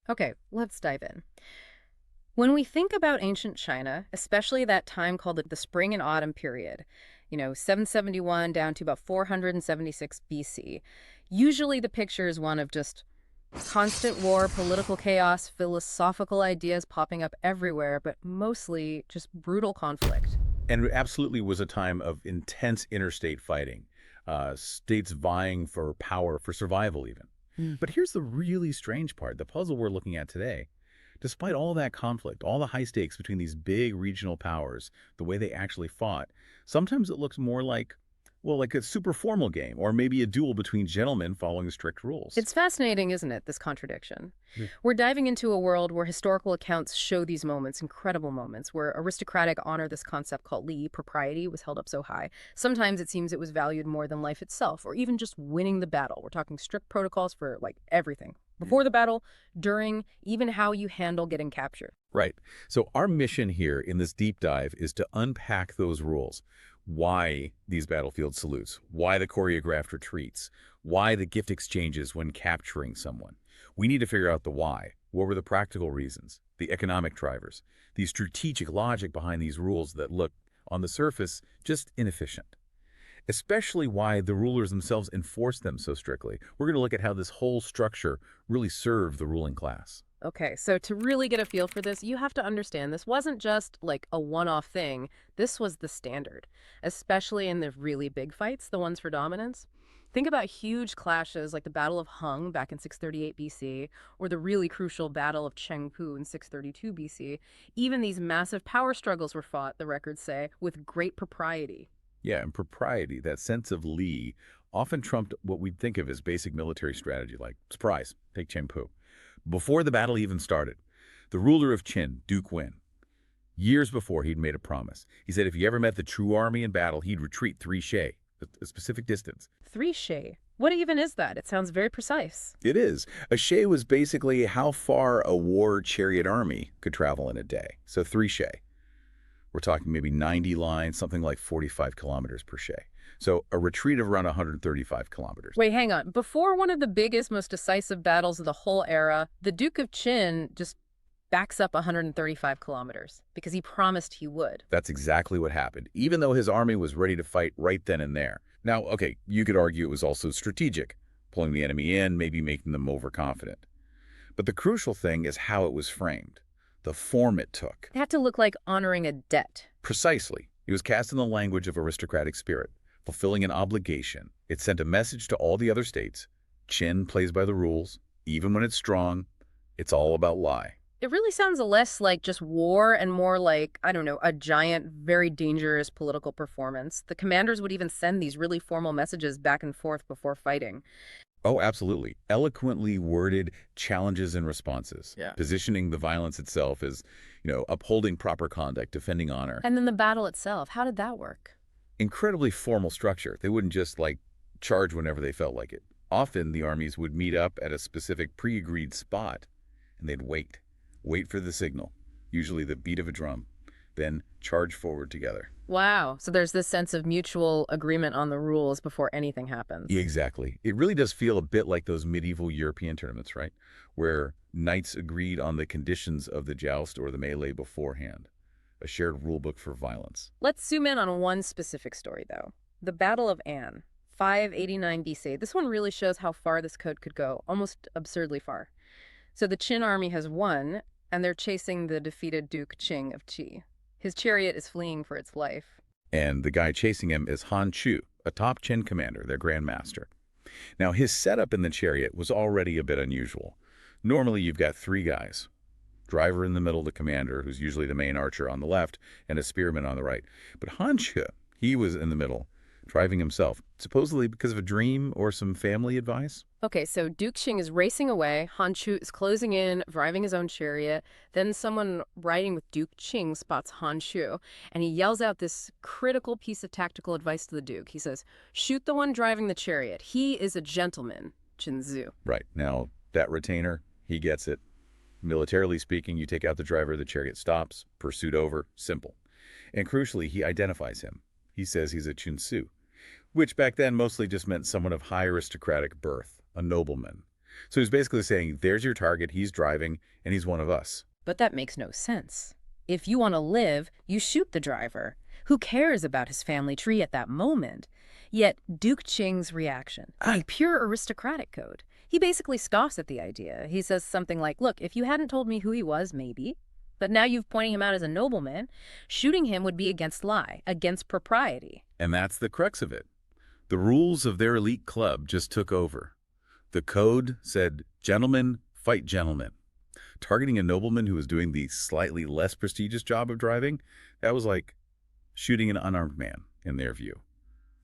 Okay, let's dive in. When we think about ancient China, especially that time called the Spring and Autumn period, 771 down to about 476 BC, usually the picture is one of just constant war, political chaos, philosophical ideas popping up everywhere, but mostly just brutal conflict. And it absolutely was a time of intense interstate fighting, states vying for power, for survival even. Mm. But here's the really strange part, the puzzle we're looking at today. Despite all that conflict, all the high stakes between these big regional powers, the way they actually fought, sometimes it looks more like, well, like a super formal game, or maybe a duel between gentlemen following strict rules. It's fascinating, isn't it, this contradiction? Yeah. We're diving into a world where historical accounts show these moments, incredible moments, where aristocratic honor, this concept called li, propriety, was held up so high. Sometimes it seems it was valued more than life itself, or even just winning the battle. We're talking strict protocols for, like, everything. Before the battle, during, even how you handle getting captured. Right. So our mission here in this deep dive is to unpack those rules. Why these battlefield salutes, why the choreographed retreats, why the gift exchanges when capturing someone. We need to figure out the why. What were the practical reasons, the economic drivers, the strategic logic behind these rules that look, on the surface, just inefficient. Especially why the rulers themselves enforced them so strictly. We're going to look at how this whole structure really served the ruling class. Okay, so to really get a feel for this, you have to understand this wasn't just like a one-off thing. This was the standard, especially in the really big fights, the ones for dominance. Think about huge clashes like the Battle of Hung back in 638 BC, or the really crucial Battle of Chengpu in 632 BC. Even these massive power struggles were fought, the records say, with great propriety. Yeah, and propriety, that sense of li, often trumped what we'd think of as basic military strategy, like, surprise, take Chengpu. Before the battle even started, the ruler of Qin, Duke Wen, years before he'd made a promise. He said if he ever met the true army in battle, he'd retreat 3 shay, a specific distance. Three shay. What even is that? It sounds very precise. It is. A shay was basically how far a war chariot army could travel in a day. So 3 shay. We're talking maybe 90 lines, something like 45 kilometers per shay. So a retreat of around 135 kilometers. Wait, hang on. Before one of the biggest, most decisive battles of the whole era, the Duke of Qin just backs up 135 kilometers because he promised he would. That's exactly what happened, even though his army was ready to fight right then and there. Now, okay, you could argue it was also strategic, pulling the enemy in, maybe making them overconfident. But the crucial thing is how it was framed, the form it took. It had to look like honoring a debt. Precisely. It was cast in the language of aristocratic spirit, fulfilling an obligation. It sent a message to all the other states. Qin plays by the rules. Even when it's strong, it's all about lie. It really sounds less like just war and more like, I don't know, a giant, very dangerous political performance. The commanders would even send these really formal messages back and forth before fighting. Oh, absolutely. Eloquently worded challenges and responses. Yeah. Positioning the violence itself as, upholding proper conduct, defending honor. And then the battle itself, how did that work? Incredibly formal structure. They wouldn't just, charge whenever they felt like it. Often, the armies would meet up at a specific pre-agreed spot, and they'd wait. Wait for the signal, usually the beat of a drum, then charge forward together. Wow. So there's this sense of mutual agreement on the rules before anything happens. Yeah, exactly. It really does feel a bit like those medieval European tournaments, right? Where knights agreed on the conditions of the joust or the melee beforehand. A shared rulebook for violence. Let's zoom in on one specific story, though. The Battle of An, 589 BC. This one really shows how far this code could go, almost absurdly far. So the Qin army has won, and they're chasing the defeated Duke Qing of Qi. His chariot is fleeing for its life. And the guy chasing him is Han Chu, a top Qin commander, their Grand Master. Now, his setup in the chariot was already a bit unusual. Normally, you've got 3 guys. Driver in the middle, the commander, who's usually the main archer on the left, and a spearman on the right. But Han Chu, he was in the middle, driving himself, supposedly because of a dream or some family advice. Okay, so Duke Qing is racing away. Han Chu is closing in, driving his own chariot. Then someone riding with Duke Qing spots Han Chu, and he yells out this critical piece of tactical advice to the Duke. He says, "Shoot the one driving the chariot. He is a gentleman," Qin Zu. Right. Now, that retainer, he gets it. Militarily speaking, you take out the driver, the chariot stops, pursuit over, simple. And crucially, he identifies him. He says he's a Chunsu, which back then mostly just meant someone of high aristocratic birth, a nobleman. So he's basically saying, there's your target, he's driving, and he's one of us. But that makes no sense. If you want to live, you shoot the driver. Who cares about his family tree at that moment? Yet Duke Qing's reaction, a pure aristocratic code. He basically scoffs at the idea. He says something like, look, if you hadn't told me who he was, maybe. But now you've pointing him out as a nobleman. Shooting him would be against lie, against propriety. And that's the crux of it. The rules of their elite club just took over. The code said, gentlemen fight gentlemen. Targeting a nobleman who was doing the slightly less prestigious job of driving, that was like shooting an unarmed man, in their view.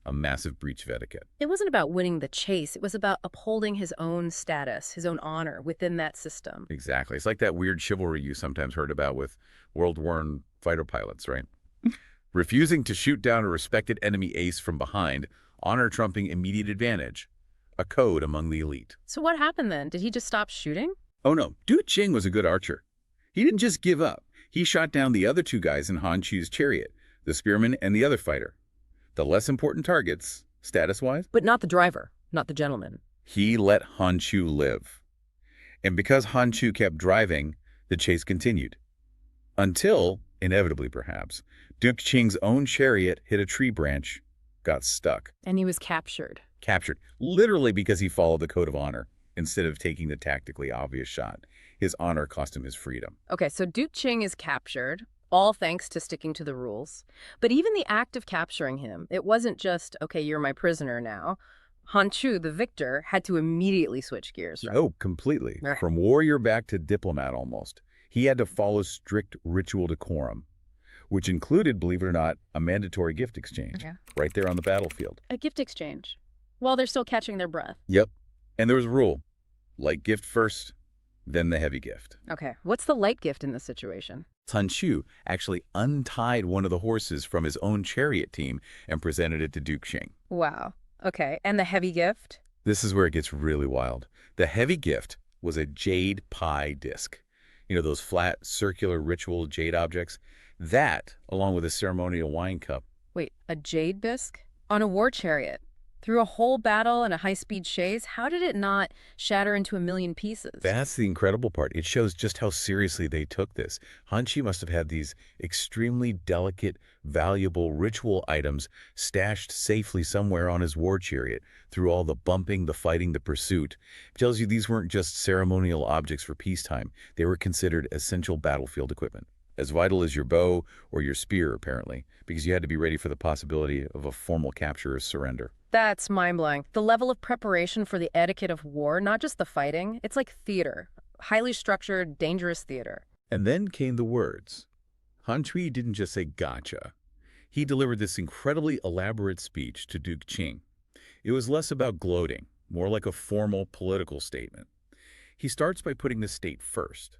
A massive breach of etiquette. It wasn't about winning the chase. It was about upholding his own status, his own honor within that system. Exactly. It's like that weird chivalry you sometimes heard about with world-worn fighter pilots, right? Refusing to shoot down a respected enemy ace from behind, honor trumping immediate advantage. A code among the elite. So what happened then? Did he just stop shooting? Oh no, Du Qing was a good archer. He didn't just give up. He shot down the other two guys in Han Chu's chariot, the spearman and the other fighter. The less important targets, status-wise. But not the driver, not the gentleman. He let Han Chu live. And because Han Chu kept driving, the chase continued. Until, inevitably perhaps, Duke Qing's own chariot hit a tree branch, got stuck. And he was captured. Captured, literally because he followed the code of honor instead of taking the tactically obvious shot. His honor cost him his freedom. Okay, so Duke Qing is captured, all thanks to sticking to the rules. But even the act of capturing him, it wasn't just, okay, you're my prisoner now. Han Chu, the victor, had to immediately switch gears. Right? Oh, completely. From warrior back to diplomat almost. He had to follow strict ritual decorum, which included, believe it or not, a mandatory gift exchange right there on the battlefield. A gift exchange, while they're still catching their breath. Yep. And there was a rule. Light gift first, then the heavy gift. Okay, what's the light gift in this situation? Sun Chu actually untied one of the horses from his own chariot team and presented it to Duke Qing. Wow. Okay, and the heavy gift? This is where it gets really wild. The heavy gift was a jade pie disc. You know, those flat, circular, ritual jade objects? That, along with a ceremonial wine cup. Wait, a jade bisque? On a war chariot? Through a whole battle and a high-speed chase, how did it not shatter into a million pieces? That's the incredible part. It shows just how seriously they took this. Han Chi must have had these extremely delicate, valuable ritual items stashed safely somewhere on his war chariot through all the bumping, the fighting, the pursuit. It tells you these weren't just ceremonial objects for peacetime. They were considered essential battlefield equipment. As vital as your bow or your spear, apparently, because you had to be ready for the possibility of a formal capture or surrender. That's mind-blowing. The level of preparation for the etiquette of war, not just the fighting, it's like theater. Highly structured, dangerous theater. And then came the words. Han Chui didn't just say gotcha. He delivered this incredibly elaborate speech to Duke Qing. It was less about gloating, more like a formal political statement. He starts by putting the state first,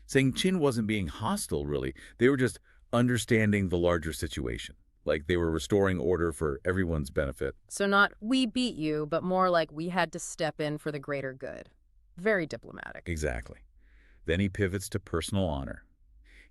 saying Qin wasn't being hostile, really. They were just understanding the larger situation. Like they were restoring order for everyone's benefit. So not, we beat you, but more like we had to step in for the greater good. Very diplomatic. Exactly. Then he pivots to personal honor.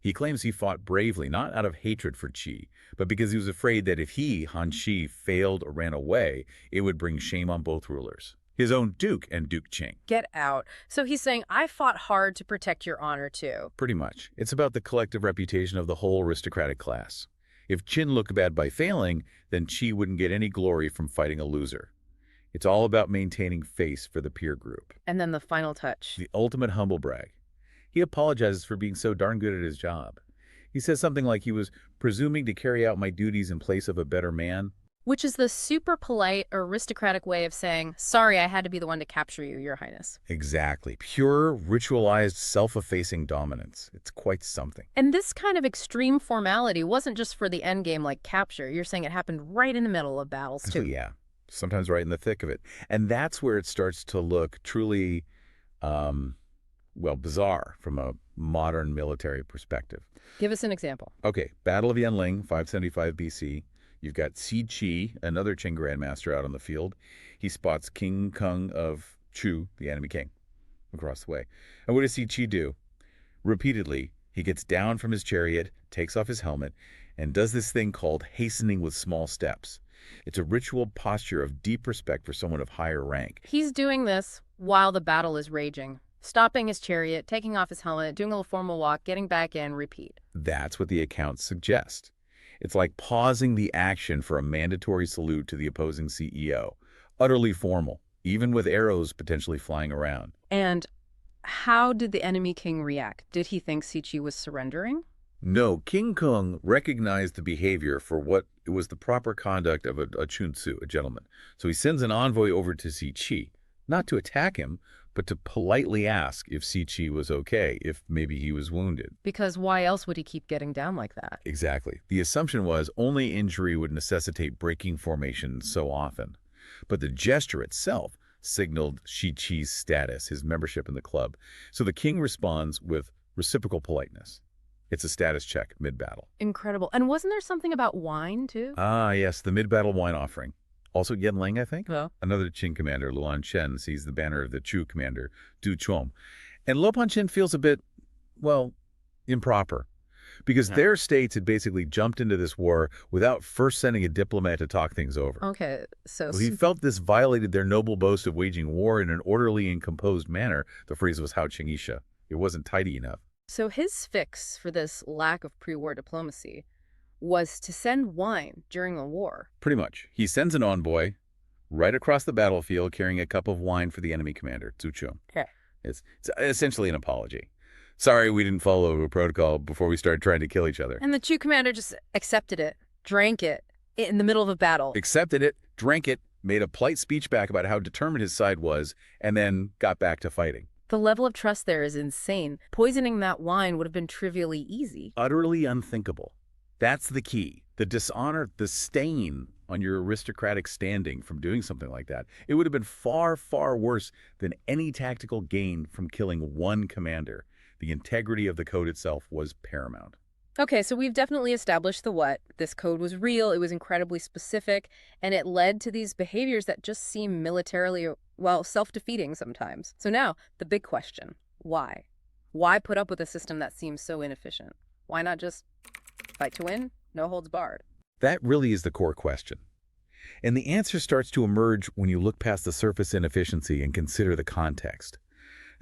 He claims he fought bravely, not out of hatred for Qi, but because he was afraid that if he, Han Qi, failed or ran away, it would bring shame on both rulers. His own Duke and Duke Qing. Get out. So he's saying, I fought hard to protect your honor, too. Pretty much. It's about the collective reputation of the whole aristocratic class. If Qin looked bad by failing, then Qi wouldn't get any glory from fighting a loser. It's all about maintaining face for the peer group. And then the final touch. The ultimate humble brag. He apologizes for being so darn good at his job. He says something like he was presuming to carry out my duties in place of a better man. Which is the super polite, aristocratic way of saying, sorry, I had to be the one to capture you, Your Highness. Exactly. Pure, ritualized, self-effacing dominance. It's quite something. And this kind of extreme formality wasn't just for the endgame like capture. You're saying it happened right in the middle of battles, too. Yeah, sometimes right in the thick of it. And that's where it starts to look truly, well, bizarre from a modern military perspective. Give us an example. Okay, Battle of Yen-ling, 575 BC. You've got Si Qi, another Qing grandmaster, out on the field. He spots King Kung of Chu, the enemy king, across the way. And what does Si Qi do? Repeatedly, he gets down from his chariot, takes off his helmet, and does this thing called hastening with small steps. It's a ritual posture of deep respect for someone of higher rank. He's doing this while the battle is raging, stopping his chariot, taking off his helmet, doing a little formal walk, getting back in, repeat. That's what the accounts suggest. It's like pausing the action for a mandatory salute to the opposing CEO. Utterly formal, even with arrows potentially flying around. And how did the enemy king react? Did he think Sichi was surrendering? No, King Kong recognized the behavior for what it was the proper conduct of a chunsu, a gentleman. So he sends an envoy over to Si Chi, not to attack him, but to politely ask if Si Chi was okay, if maybe he was wounded. Because why else would he keep getting down like that? Exactly. The assumption was only injury would necessitate breaking formation so often. But the gesture itself signaled Shi Chi's status, his membership in the club. So the king responds with reciprocal politeness. It's a status check mid-battle. Incredible. And wasn't there something about wine, too? Ah, yes, the mid-battle wine offering. Also Yen-ling, I think. Well, Another Qing commander, Luan Chen, sees the banner of the Chu commander, Du Chom. And Lo Pan Chen feels a bit, well, improper. Because their states had basically jumped into this war without first sending a diplomat to talk things over. okay, so He felt this violated their noble boast of waging war in an orderly and composed manner. The phrase was Hao Qing. It wasn't tidy enough. so his fix for this lack of pre-war diplomacy was to send wine during a war. Pretty much. He sends an envoy right across the battlefield carrying a cup of wine for the enemy commander, Zhu Chong. Okay. It's essentially an apology. Sorry we didn't follow a protocol before we started trying to kill each other. And the Chu commander just accepted it, drank it in the middle of a battle. Accepted it, drank it, made a polite speech back about how determined his side was, and then got back to fighting. The level of trust there is insane. Poisoning that wine would have been trivially easy. Utterly unthinkable. That's the key. The dishonor, the stain on your aristocratic standing from doing something like that. It would have been far, far worse than any tactical gain from killing one commander. The integrity of the code itself was paramount. Okay, so we've definitely established the what. This code was real, it was incredibly specific, and it led to these behaviors that just seem militarily, well, self-defeating sometimes. So now, the big question, why? Why put up with a system that seems so inefficient? Why not just fight to win? No holds barred. That really is the core question. And the answer starts to emerge when you look past the surface inefficiency and consider the context,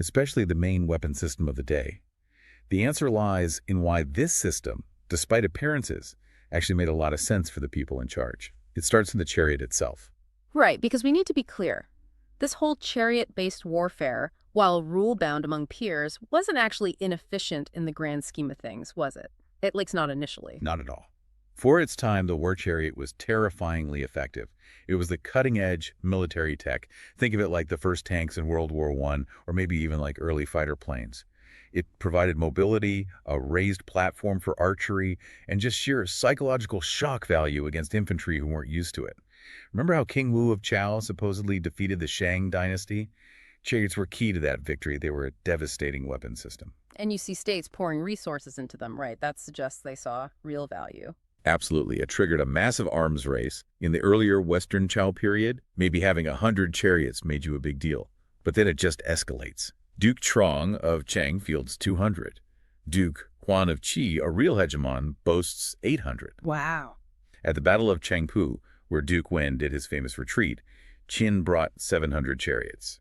especially the main weapon system of the day. The answer lies in why this system, despite appearances, actually made a lot of sense for the people in charge. It starts in the chariot itself. Right, because we need to be clear. This whole chariot-based warfare, while rule-bound among peers, wasn't actually inefficient in the grand scheme of things, was it? At least not initially. Not at all. For its time, the war chariot was terrifyingly effective. It was the cutting-edge military tech. Think of it like the first tanks in World War I, or maybe even like early fighter planes. It provided mobility, a raised platform for archery, and just sheer psychological shock value against infantry who weren't used to it. Remember how King Wu of Chao supposedly defeated the Shang dynasty? Chariots were key to that victory. They were a devastating weapon system. And you see states pouring resources into them, right? That suggests they saw real value. Absolutely. It triggered a massive arms race. In the earlier Western Chao period, maybe having 100 chariots made you a big deal. But then it just escalates. Duke Trong of Cheng fields 200. Duke Huan of Qi, a real hegemon, boasts 800. Wow. At the Battle of Chengpu, where Duke Wen did his famous retreat, Qin brought 700 chariots.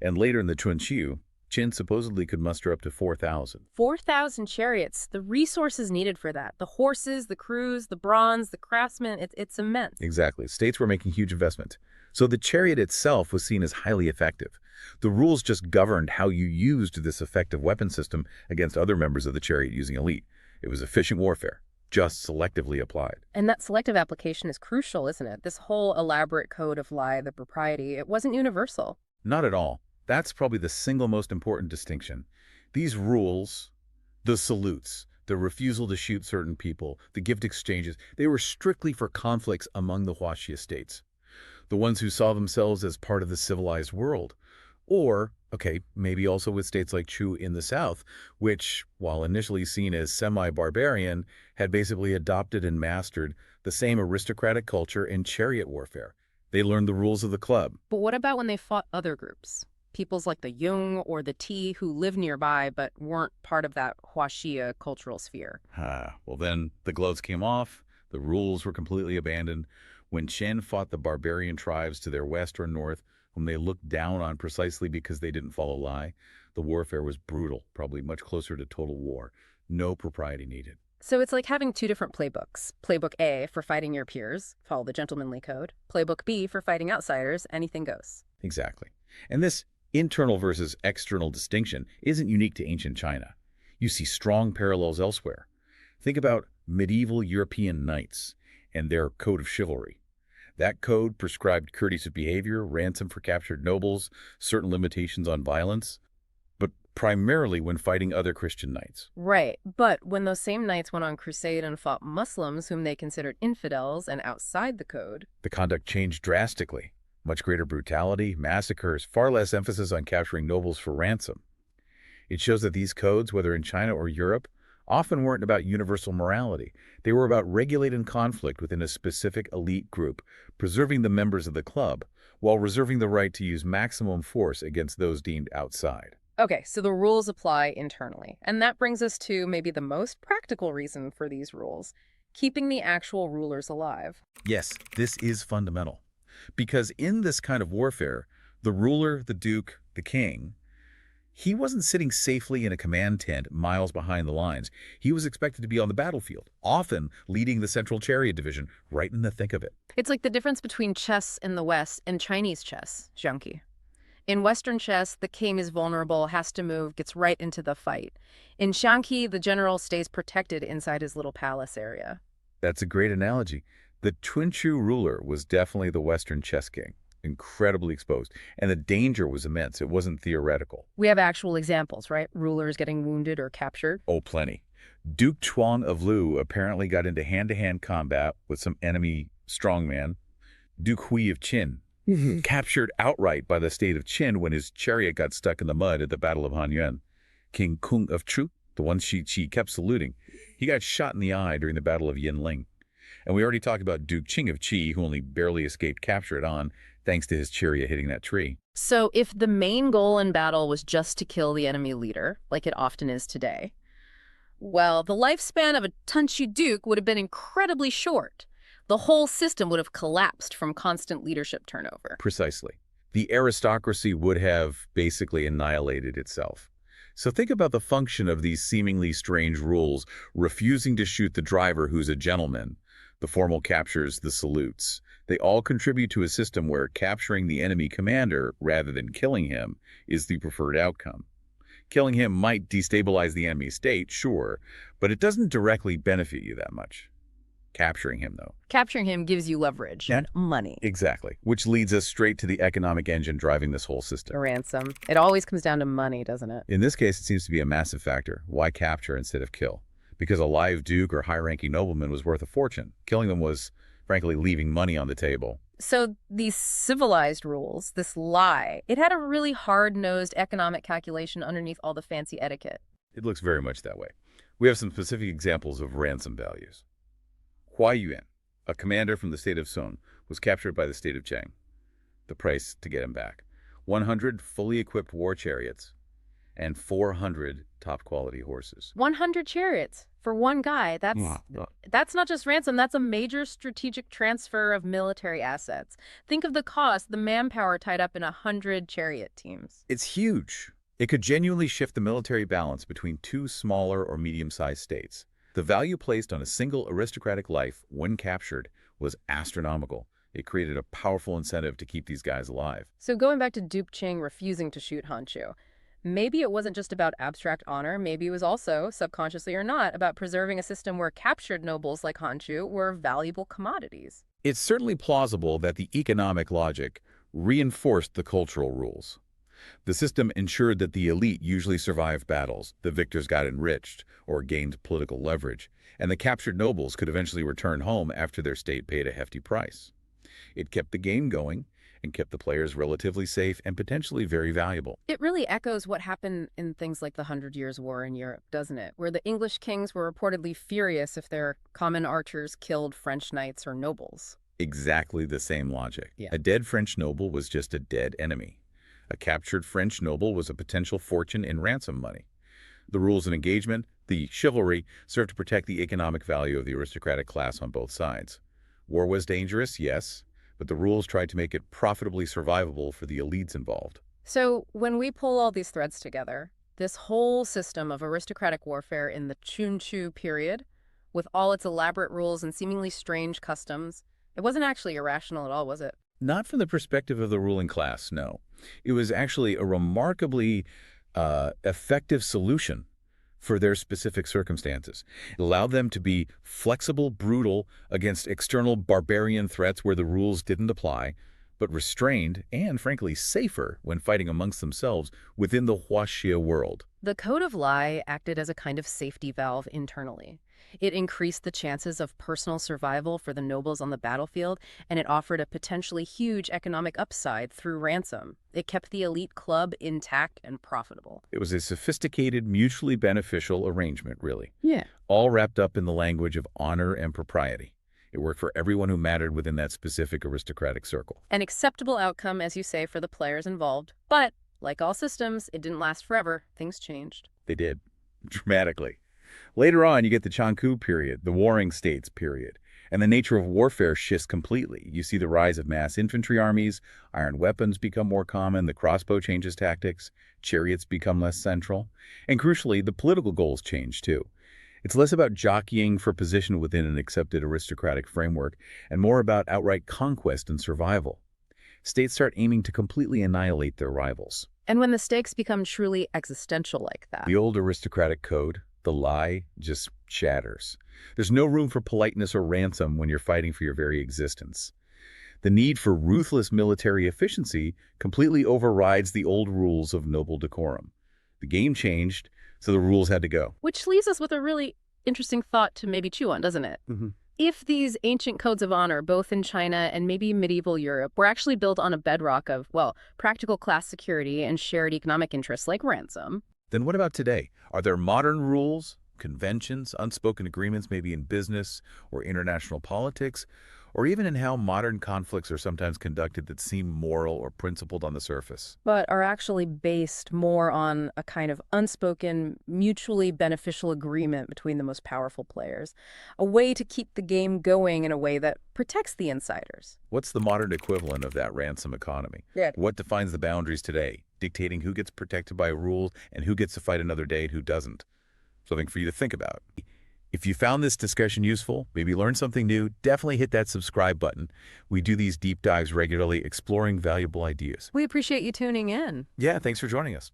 And later in the Chunqiu, Qin supposedly could muster up to 4,000. 4,000 chariots, the resources needed for that. The horses, the crews, the bronze, the craftsmen, it's immense. Exactly. States were making huge investments. So the chariot itself was seen as highly effective. The rules just governed how you used this effective weapon system against other members of the chariot-using elite. It was efficient warfare, just selectively applied. And that selective application is crucial, isn't it? This whole elaborate code of lie, the propriety, it wasn't universal. Not at all. That's probably the single most important distinction. These rules, the salutes, the refusal to shoot certain people, the gift exchanges, they were strictly for conflicts among the Huaxia states. The ones who saw themselves as part of the civilized world. Or, okay, maybe also with states like Chu in the south, which, while initially seen as semi-barbarian, had basically adopted and mastered the same aristocratic culture in chariot warfare. They learned the rules of the club. But what about when they fought other groups? Peoples like the Jung or the Ti who lived nearby but weren't part of that Huaxia cultural sphere. Well then, the gloves came off, the rules were completely abandoned. When Chen fought the barbarian tribes to their west or north, whom they looked down on precisely because they didn't follow lie, the warfare was brutal, probably much closer to total war. No propriety needed. So it's like having two different playbooks. Playbook A for fighting your peers, follow the gentlemanly code. Playbook B for fighting outsiders, anything goes. Exactly. And this internal versus external distinction isn't unique to ancient China. You see strong parallels elsewhere. Think about medieval European knights and their code of chivalry. That code prescribed courteous behavior, ransom for captured nobles, certain limitations on violence, but primarily when fighting other Christian knights. Right, but when those same knights went on crusade and fought Muslims whom they considered infidels and outside the code, The conduct changed drastically. Much greater brutality, massacres, far less emphasis on capturing nobles for ransom. It shows that these codes, whether in China or Europe, often weren't about universal morality. They were about regulating conflict within a specific elite group, preserving the members of the club, while reserving the right to use maximum force against those deemed outside. okay, so the rules apply internally. And that brings us to maybe the most practical reason for these rules, keeping the actual rulers alive. Yes, this is fundamental. Because in this kind of warfare, the ruler, the duke, the king, he wasn't sitting safely in a command tent miles behind the lines. He was expected to be on the battlefield, often leading the central chariot division, right in the thick of it. It's like the difference between chess in the West and Chinese chess, Junkie. In Western chess, the king is vulnerable, has to move, gets right into the fight. In Xiangqi, the general stays protected inside his little palace area. That's a great analogy. The Chunchu ruler was definitely the Western chess king, incredibly exposed, and the danger was immense. It wasn't theoretical. We have actual examples, right? Rulers getting wounded or captured. Oh, plenty. Duke Chuang of Lu apparently got into hand-to-hand combat with some enemy strongman. Duke Hui of Qin, captured outright by the state of Qin when his chariot got stuck in the mud at the Battle of Hanyuan. King Kung of Chu, the one she kept saluting, he got shot in the eye during the Battle of Yen-ling. And we already talked about Duke Qing of Qi, who only barely escaped capture at On, thanks to his chariot hitting that tree. So if the main goal in battle was just to kill the enemy leader, like it often is today, well, the lifespan of a Tunchi duke would have been incredibly short. The whole system would have collapsed from constant leadership turnover. Precisely. The aristocracy would have basically annihilated itself. So think about the function of these seemingly strange rules, refusing to shoot the driver who's a gentleman, the formal captures, the salutes. They all contribute to a system where capturing the enemy commander, rather than killing him, is the preferred outcome. Killing him might destabilize the enemy state, sure, but it doesn't directly benefit you that much. Capturing him, though. Capturing him gives you leverage and money. Exactly, which leads us straight to the economic engine driving this whole system. A ransom. It always comes down to money, doesn't it? In this case, it seems to be a massive factor. Why capture instead of kill? Because a live duke or high-ranking nobleman was worth a fortune. Killing them was, frankly, leaving money on the table. So these civilized rules, this lie, it had a really hard-nosed economic calculation underneath all the fancy etiquette. It looks very much that way. We have some specific examples of ransom values. Huai Yuan, a commander from the state of Sun, was captured by the state of Cheng. The price to get him back: 100 fully equipped war chariots and 400 top-quality horses. 100 chariots for one guy. That's not just ransom, that's a major strategic transfer of military assets. Think of the cost, the manpower tied up in 100 chariot teams. It's huge. It could genuinely shift the military balance between two smaller or medium-sized states. The value placed on a single aristocratic life, when captured, was astronomical. It created a powerful incentive to keep these guys alive. So going back to Duke Qing refusing to shoot Han Chu, maybe it wasn't just about abstract honor, maybe it was also, subconsciously or not, about preserving a system where captured nobles like Han Chu were valuable commodities. It's certainly plausible that the economic logic reinforced the cultural rules. The system ensured that the elite usually survived battles, the victors got enriched or gained political leverage, and the captured nobles could eventually return home after their state paid a hefty price. It kept the game going and kept the players relatively safe and potentially very valuable. It really echoes what happened in things like the Hundred Years' War in Europe, doesn't it? Where the English kings were reportedly furious if their common archers killed French knights or nobles. Exactly the same logic. Yeah. A dead French noble was just a dead enemy. A captured French noble was a potential fortune in ransom money. The rules of engagement, the chivalry, served to protect the economic value of the aristocratic class on both sides. War was dangerous, yes, but the rules tried to make it profitably survivable for the elites involved. So when we pull all these threads together, this whole system of aristocratic warfare in the Chunchu period, with all its elaborate rules and seemingly strange customs, it wasn't actually irrational at all, was it? Not from the perspective of the ruling class, no. It was actually a remarkably effective solution for their specific circumstances. It allowed them to be flexible, brutal against external barbarian threats where the rules didn't apply, but restrained and, frankly, safer when fighting amongst themselves within the Huaxia world. The Code of Lie acted as a kind of safety valve internally. It increased the chances of personal survival for the nobles on the battlefield, and it offered a potentially huge economic upside through ransom. It kept the elite club intact and profitable. It was a sophisticated, mutually beneficial arrangement, really, Yeah. all wrapped up in the language of honor and propriety. It worked for everyone who mattered within that specific aristocratic circle. An acceptable outcome, as you say, for the players involved. But, like all systems, it didn't last forever. Things changed. They did, dramatically. Later on, you get the Changku period, the Warring States period, and the nature of warfare shifts completely. You see the rise of mass infantry armies, iron weapons become more common, the crossbow changes tactics, chariots become less central, and crucially, the political goals change too. It's less about jockeying for position within an accepted aristocratic framework and more about outright conquest and survival. States start aiming to completely annihilate their rivals. And when the stakes become truly existential like that, The old aristocratic code, the lie, just shatters. There's no room for politeness or ransom when you're fighting for your very existence. The need for ruthless military efficiency completely overrides the old rules of noble decorum. The game changed, so the rules had to go. which leaves us with a really interesting thought to maybe chew on, doesn't it? If these ancient codes of honor, both in China and maybe medieval Europe, were actually built on a bedrock of, well, practical class security and shared economic interests like ransom. Then what about today? Are there modern rules, conventions, unspoken agreements maybe in business or international politics, or even in how modern conflicts are sometimes conducted that seem moral or principled on the surface? But are actually based more on a kind of unspoken, mutually beneficial agreement between the most powerful players, a way to keep the game going in a way that protects the insiders. What's the modern equivalent of that ransom economy? Yeah. What defines the boundaries today, dictating who gets protected by rules and who gets to fight another day and who doesn't? Something for you to think about. If you found this discussion useful, maybe learned something new, definitely hit that subscribe button. We do these deep dives regularly, exploring valuable ideas. We appreciate you tuning in. Yeah, thanks for joining us.